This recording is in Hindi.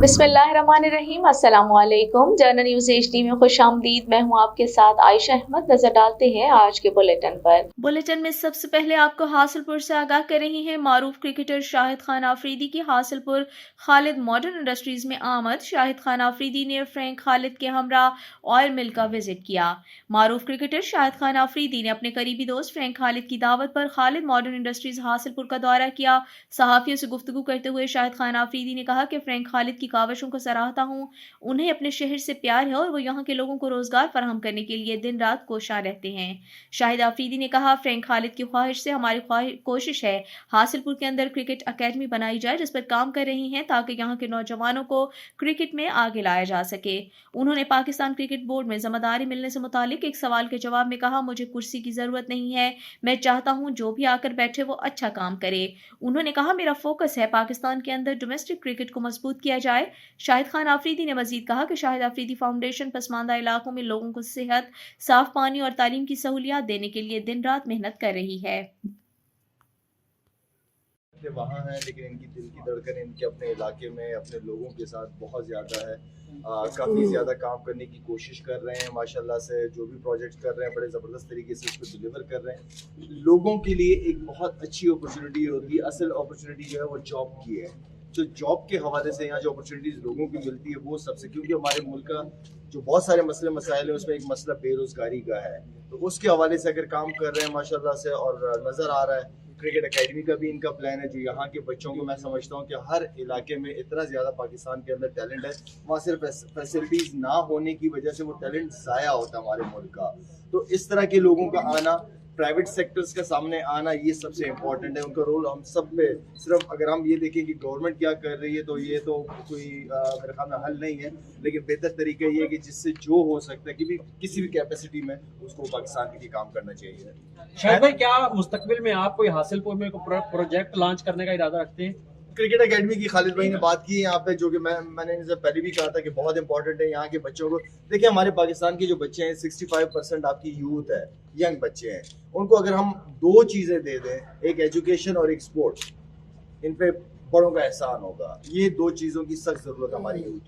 बिस्मिल्लाहिर्रहमानिर्रहीम। अस्सलामुअलैकुम। जर्नल न्यूज़ HD में खुशामदीद। मैं हूं आपके साथ आयशा अहमद। नजर डालते हैं आज के बुलेटिन पर। बुलेटिन में सबसे पहले आपको हासिलपुर से आगाह कर रही हैं मारूफ क्रिकेटर शाहिद खान आफरीदी की हासिलपुर खालिद मॉडर्न इंडस्ट्रीज में आमद। शाहिद खान आफरीदी ने फ्रैंक खालिद के हमरा ऑयल मिल का विजिट किया। मारूफ क्रिकेटर शाहिद खान आफरीदी ने अपने करीबी दोस्त फ्रैंक खालिद की दावत पर खालिद मॉडर्न इंडस्ट्रीज हासिलपुर का दौरा किया। सहाफियों से गुफ्तगू करते हुए शाहिद खान आफरीदी ने कहा कि फ्रैंक खालिद की काविशों को सराहता हूँ। उन्हें अपने शहर से प्यार है और वो यहाँ के लोगों को रोजगार फराहम करने के लिए दिन रात कोशां रहते हैं। शाहिद आफरीदी ने कहा, फ्रैंक खालिद की ख्वाहिश से हमारी कोशिश है हासिलपुर के अंदर क्रिकेट अकेडमी बनाई जाए, जिस पर काम कर रही हैं ताकि यहाँ के नौजवानों को क्रिकेट में आगे लाया जा सके। उन्होंने पाकिस्तान क्रिकेट बोर्ड में जिम्मेदारी मिलने से मुतालिक एक सवाल के जवाब में कहा, मुझे कुर्सी की जरूरत नहीं है, मैं चाहता हूँ जो भी आकर बैठे वो अच्छा काम करे। उन्होंने कहा, मेरा फोकस है पाकिस्तान के अंदर डोमेस्टिक क्रिकेट को मजबूत किया जाए। शाहिद खान आफरीदी ने मजीद कहा कि शाहिद आफरीदी फाउंडेशन पसमानदा इलाकों में लोगों को सेहत, साफ पानी और तालीम की सहूलियात देने के लिए दिन रात मेहनत कर रही है। वहाँ हैं, लेकिन इनकी दिल की धड़कन इनके अपने इलाके में अपने लोगों के साथ बहुत ज़्यादा है। काफ़ी ज़्यादा काम करने की कोशिश कर रहे हैं। माशाल्लाह से जो भी प्रोजेक्ट कर रहे हैं बड़े ज़बरदस्त तरीके से उसको डिलीवर कर रहे हैं। लोगों के लिए एक बहुत अच्छी अपॉर्चुनिटी होती है। असल अपॉर्चुनिटी जो है वो जॉब की है। जो जॉब के हवाले से यहाँ जो अपॉर्चुनिटीज़ लोगों की मिलती है वो सबसे, क्योंकि हमारे मुल्क का जो बहुत सारे मसले मसाइल हैं उसमें एक मसला बेरोज़गारी का है, तो उसके हवाले से अगर काम कर रहे हैं माशाल्लाह से और नज़र आ रहा है। क्रिकेट एकेडमी का भी इनका प्लान है, जो यहाँ के बच्चों को, मैं समझता हूँ कि हर इलाके में इतना ज़्यादा पाकिस्तान के अंदर टैलेंट है, वहाँ सिर्फ फैसिलिटीज़ ना होने की वजह से वो टैलेंट ज़ाया होता है हमारे मुल्क का। तो इस तरह के लोगों का आना, प्राइवेट सेक्टर्स का सामने आना, ये सबसे इम्पोर्टेंट है। उनका रोल हम सब पे, सिर्फ अगर हम ये देखें कि गवर्नमेंट क्या कर रही है तो ये तो कोई मेरे ख्याल में हल नहीं है, लेकिन बेहतर तरीका ये है कि जिससे जो हो सकता है कि किसी भी कैपेसिटी में उसको पाकिस्तान के लिए काम करना चाहिए। शाहिद भाई, क्या मुस्तकबिल में आप कोई हासिलपुर में कोई प्रोजेक्ट लॉन्च करने का इरादा रखते हैं? क्रिकेट एकेडमी की खालिद भाई ने बात की है यहाँ पे, जो कि मैंने इनसे पहले भी कहा था कि बहुत इंपॉर्टेंट है यहाँ के बच्चों को। देखिए, हमारे पाकिस्तान के जो बच्चे हैं 65% आपकी यूथ है, यंग बच्चे हैं। उनको अगर हम दो चीज़ें दे दें, एक एजुकेशन और एक स्पोर्ट्स, इन पे बड़ों का एहसान होगा। ये दो चीज़ों की सख्त ज़रूरत हमारी यूथ